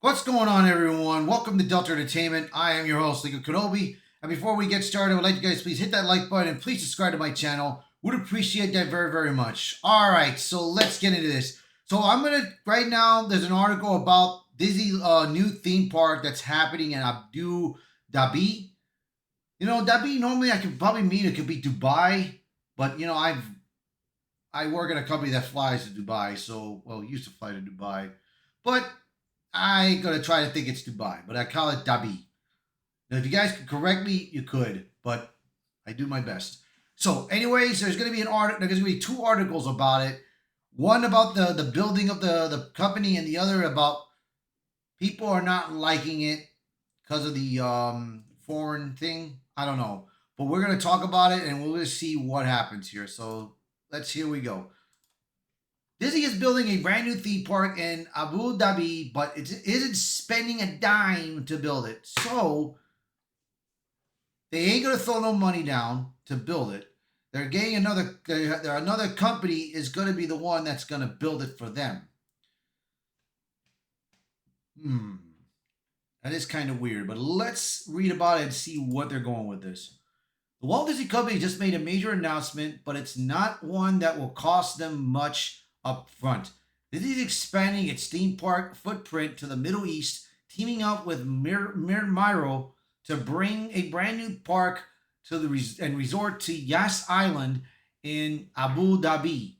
What's going on, everyone? Welcome to Delta Entertainment. I am your host, Liga Kenobi. And before we get started, I would like you guys please hit that like button and please subscribe to my channel. Would appreciate that very, very much. All right, so let's get into this. So right now, there's an article about Disney new theme park that's happening in Abdu Dhabi. Dhabi, normally I could probably mean it could be Dubai, but I work at a company that flies to Dubai, used to fly to Dubai. But I ain't gonna try to think it's Dubai, but I call it Dhabi. Now, if you guys could correct me, you could, but I do my best. So, anyways, there's gonna be there's gonna be two articles about it. One about the building of the company, and the other about people are not liking it because of the foreign thing. I don't know, but we're gonna talk about it, and we'll just see what happens here. So here we go. Disney is building a brand new theme park in Abu Dhabi, but it isn't spending a dime to build it. So they ain't gonna throw no money down to build it. They're getting another company is gonna be the one that's gonna build it for them. That is kind of weird, but let's read about it and see what they're going with this. The Walt Disney Company just made a major announcement, but it's not one that will cost them much up front. Disney is expanding its theme park footprint to the Middle East, teaming up with Miro to bring a brand new park to the resort to Yas Island in Abu Dhabi.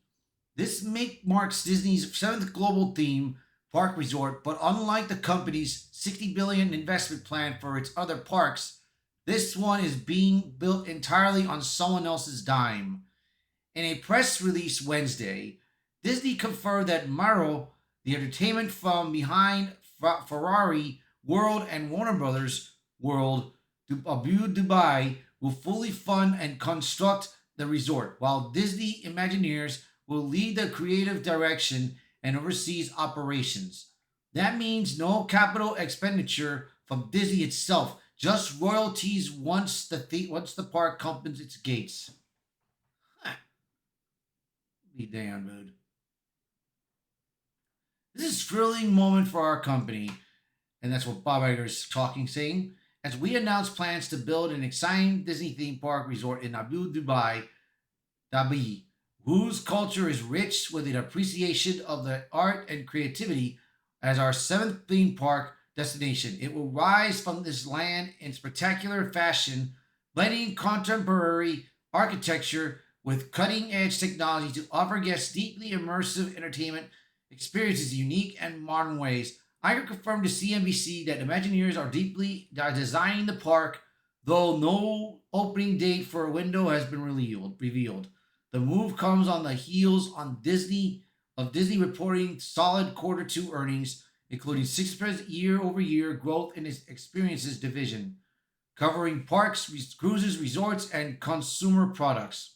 This marks Disney's seventh global theme park resort, but unlike the company's $60 billion investment plan for its other parks, this one is being built entirely on someone else's dime. In a press release Wednesday, Disney confirmed that Miro, the entertainment from behind Ferrari World and Warner Brothers World, Abu Dhabi, will fully fund and construct the resort, while Disney Imagineers will lead the creative direction and oversees operations. That means no capital expenditure from Disney itself, just royalties once the park opens its gates. Be damned, dude. This is a thrilling moment for our company, and that's what Bob Iger is saying, as we announce plans to build an exciting Disney theme park resort in Abu Dhabi, whose culture is rich with an appreciation of the art and creativity as our seventh theme park destination. It will rise from this land in spectacular fashion, blending contemporary architecture with cutting-edge technology to offer guests deeply immersive entertainment experiences in unique and modern ways. Iger confirmed to CNBC that Imagineers are designing the park, though no opening date for a window has been revealed. The move comes on the heels of Disney reporting solid Q2 earnings, including 6% year-over-year growth in its experiences division, covering parks, cruises, resorts, and consumer products.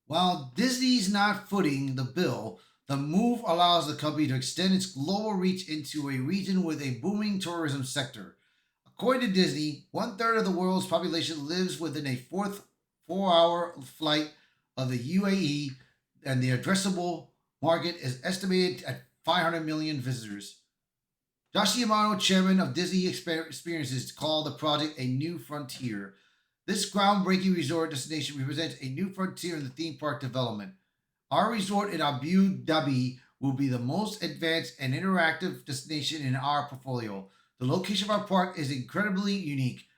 While Disney's not footing the bill, the move allows the company to extend its global reach into a region with a booming tourism sector. According to Disney, 1/3 of the world's population lives within a 4-hour flight of the UAE, and the addressable market is estimated at 500 million visitors. Josh Yamano, chairman of Disney Experiences, called the project a new frontier. This groundbreaking resort destination represents a new frontier in the theme park development. Our resort in Abu Dhabi will be the most advanced and interactive destination in our portfolio. The location of our park is incredibly unique,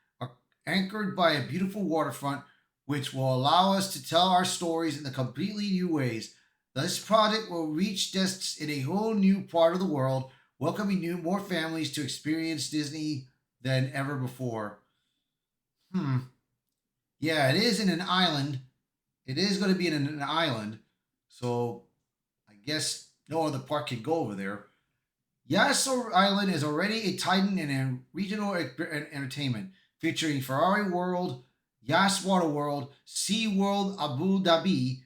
anchored by a beautiful waterfront, which will allow us to tell our stories in completely new ways. This project will reach guests in a whole new part of the world, welcoming more families to experience Disney than ever before. Yeah, it is in an island. It is going to be in an island. So I guess no other park can go over there. Yas Island is already a titan in a regional entertainment, featuring Ferrari World, Yas Water World, Sea World Abu Dhabi,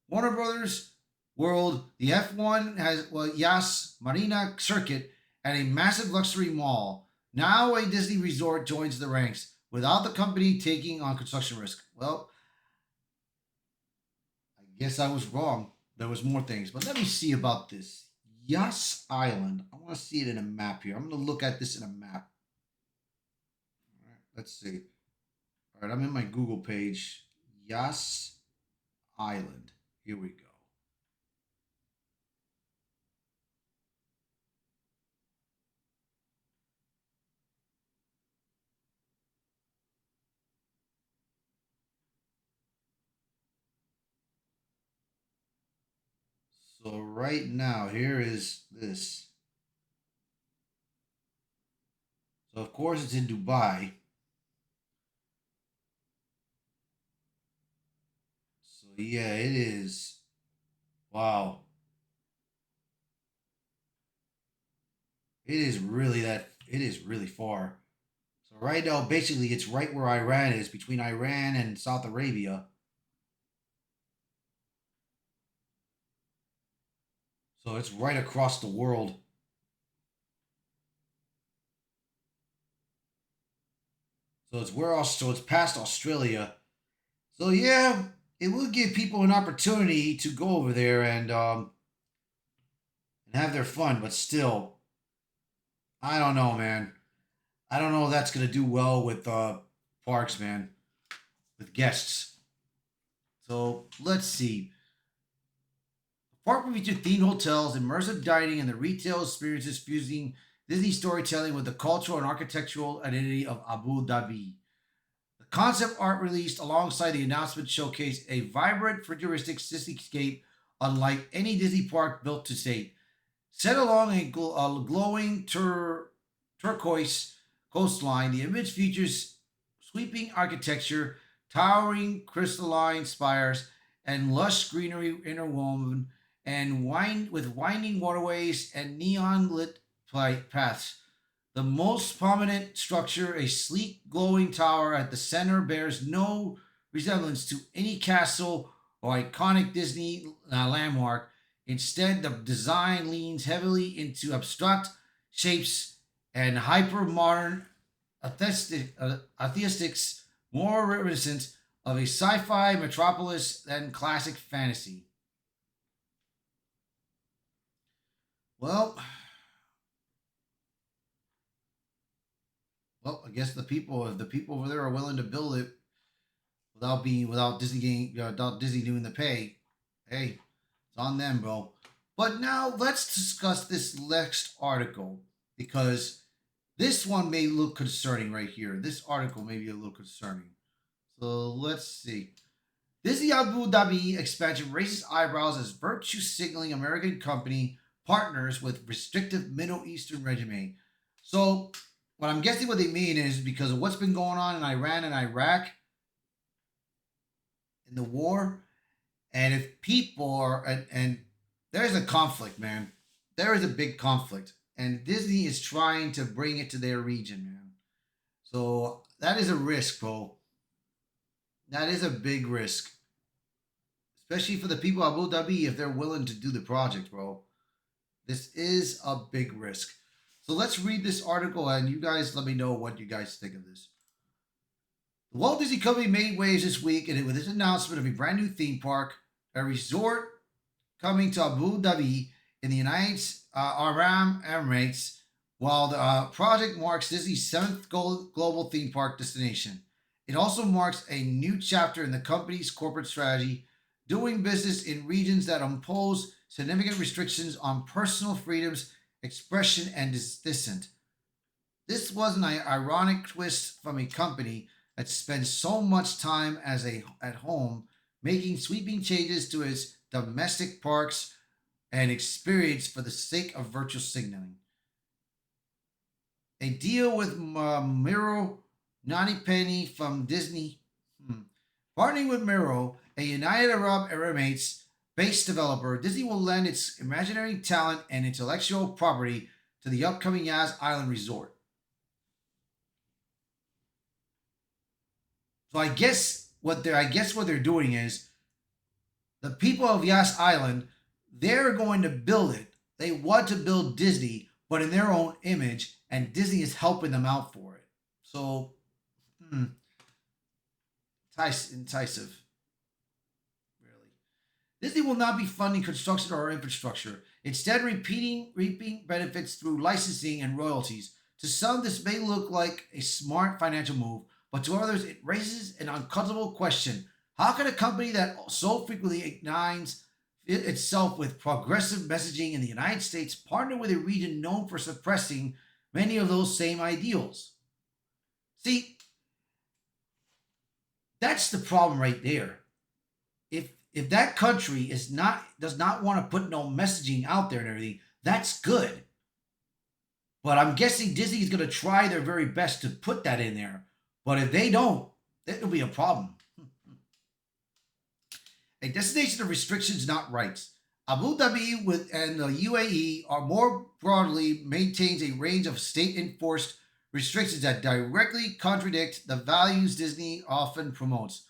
Warner Brothers World, the F1 Yas Marina Circuit, and a massive luxury mall. Now a Disney resort joins the ranks, without the company taking on construction risk. Well, I guess I was wrong. There was more things, but let me see about this. Yas Island. I want to see it in a map here. I'm going to look at this in a map. All right, let's see. All right, I'm in my Google page. Yas Island. Here we go. So right now, here is this. So of course it's in Dubai. So yeah, it is. Wow. It is really that. It is really far. So right now, basically, it's right where Iran is, between Iran and South Arabia. So it's right across the world. So it's so it's past Australia. So yeah, it will give people an opportunity to go over there and have their fun. But still, I don't know, man. I don't know if that's gonna do well with parks, man, with guests. So let's see. The park will feature themed hotels, immersive dining, and the retail experiences fusing Disney storytelling with the cultural and architectural identity of Abu Dhabi. The concept art released alongside the announcement showcased a vibrant, futuristic cityscape unlike any Disney park built to date. Set along a glowing turquoise coastline, the image features sweeping architecture, towering crystalline spires, and lush greenery interwoven and with winding waterways and neon lit paths. The most prominent structure, a sleek glowing tower at the center, bears no resemblance to any castle or iconic Disney landmark. Instead, the design leans heavily into abstract shapes and hyper modern aesthetics, more reminiscent of a sci fi metropolis than classic fantasy. Well, I guess if the people over there are willing to build it without Disney without Disney doing the pay, hey, it's on them, bro. But now let's discuss this next article because this one may look concerning right here. This article may be a little concerning. So let's see. Disney Abu Dhabi expansion raises eyebrows as virtue signaling American company partners with restrictive Middle Eastern regime. So, what I'm guessing what they mean is because of what's been going on in Iran and Iraq in the war, and if people are, and there's a conflict, man. There is a big conflict, and Disney is trying to bring it to their region, man. So, that is a risk, bro. That is a big risk, especially for the people of Abu Dhabi if they're willing to do the project, bro. This is a big risk. So let's read this article and you guys let me know what you guys think of this. The Walt Disney Company made waves this week and with its announcement of a brand new theme park, a resort coming to Abu Dhabi in the United Arab Emirates, while the project marks Disney's seventh global theme park destination. It also marks a new chapter in the company's corporate strategy, doing business in regions that impose significant restrictions on personal freedoms, expression, and dissent. This was an ironic twist from a company that spends so much time at home making sweeping changes to its domestic parks and experience for the sake of virtual signaling. A deal with Miro Penny from Disney. Partnering with Miro, a United Arab Emirates based developer, Disney will lend its imaginary talent and intellectual property to the upcoming Yas Island resort. So I guess what they're doing is the people of Yas Island, they're going to build it. They want to build Disney, but in their own image, and Disney is helping them out for it. So, incisive, really. Disney will not be funding construction or infrastructure. instead reaping benefits through licensing and royalties. To some, this may look like a smart financial move, but to others, it raises an uncomfortable question. How can a company that so frequently ignites itself with progressive messaging in the United States partner with a region known for suppressing many of those same ideals? See, that's the problem right there. If that country does not want to put no messaging out there and everything, that's good. But I'm guessing Disney is going to try their very best to put that in there. But if they don't, it'll be a problem. A destination of restrictions, not rights. Abu Dhabi and the UAE are more broadly maintains a range of state-enforced restrictions that directly contradict the values Disney often promotes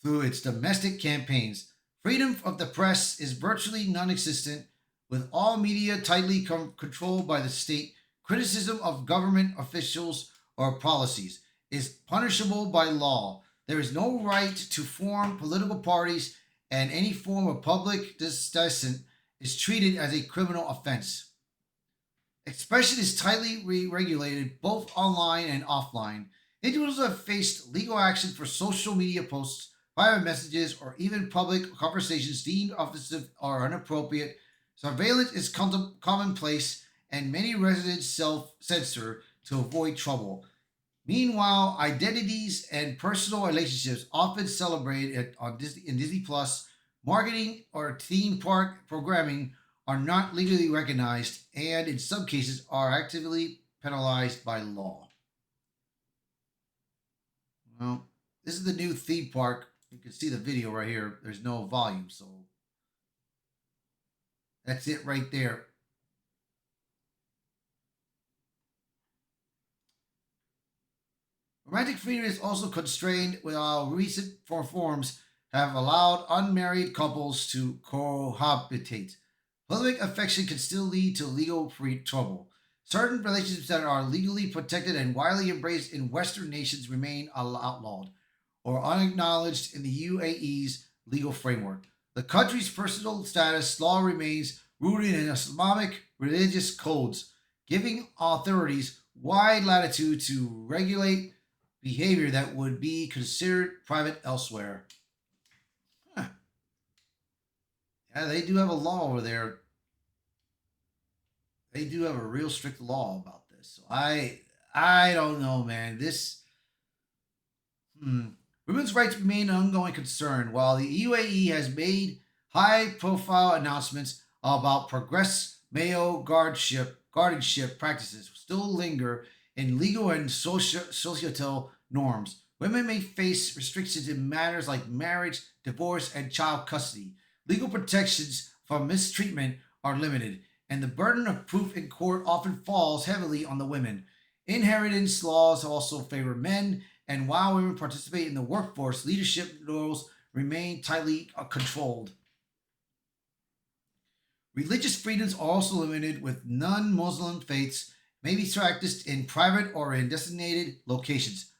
through its domestic campaigns. Freedom of the press is virtually non-existent, with all media tightly controlled by the state. Criticism of government officials or policies is punishable by law. There is no right to form political parties, and any form of public dissent is treated as a criminal offense. Expression is tightly regulated both online and offline. Individuals have faced legal action for social media posts, private messages, or even public conversations deemed offensive or inappropriate. Surveillance is commonplace, and many residents self-censor to avoid trouble. Meanwhile, identities and personal relationships often celebrated in Disney Plus, marketing or theme park programming are not legally recognized and in some cases are actively penalized by law. Well, this is the new theme park. You can see the video right here. There's no volume, so that's it right there. Romantic freedom is also constrained while recent reforms have allowed unmarried couples to cohabitate. Public affection can still lead to legal free trouble. Certain relationships that are legally protected and widely embraced in Western nations remain outlawed or unacknowledged in the UAE's legal framework. The country's personal status law remains rooted in Islamic religious codes, giving authorities wide latitude to regulate behavior that would be considered private elsewhere. Huh. Yeah, they do have a law over there. They do have a real strict law about this. So I don't know, man. Women's rights remain an ongoing concern, while the UAE has made high-profile announcements about progress. Male guardianship practices still linger in legal and societal norms. Women may face restrictions in matters like marriage, divorce, and child custody. Legal protections from mistreatment are limited, and the burden of proof in court often falls heavily on the women. Inheritance laws also favor men, and while women participate in the workforce, leadership roles remain tightly controlled. Religious freedoms are also limited, with non-Muslim faiths may be practiced in private or in designated locations.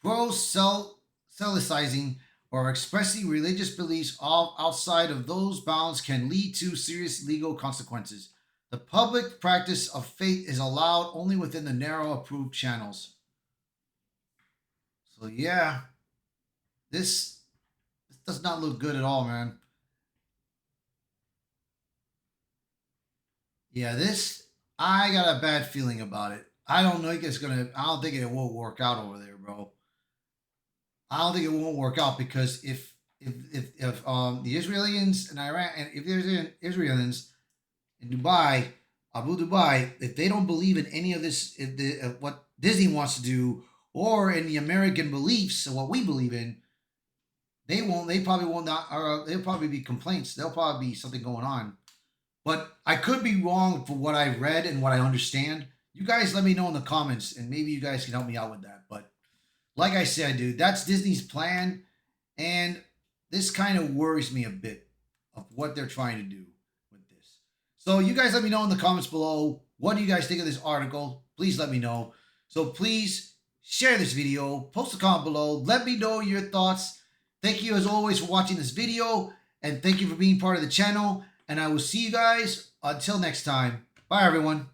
Proselytizing or expressing religious beliefs outside of those bounds can lead to serious legal consequences. The public practice of faith is allowed only within the narrow approved channels. So yeah, this does not look good at all, man. Yeah, this I got a bad feeling about it. I don't think it's gonna. I don't think it will work out over there, bro. I don't think it won't work out because if the Israelis and Iran and if there's Israelis in Dubai, Abu Dubai, if they don't believe in any of this, if what Disney wants to do, or in the American beliefs and what we believe in, they won't. They probably will not. Or there'll probably be complaints. There'll probably be something going on. But I could be wrong for what I read and what I understand. You guys let me know in the comments, and maybe you guys can help me out with that. But like I said, dude, that's Disney's plan, and this kind of worries me a bit of what they're trying to do with this. So you guys let me know in the comments below. What do you guys think of this article? Please let me know. So please share this video, post a comment below, let me know your thoughts. Thank you as always for watching this video, and thank you for being part of the channel. And I will see you guys until next time. Bye, everyone.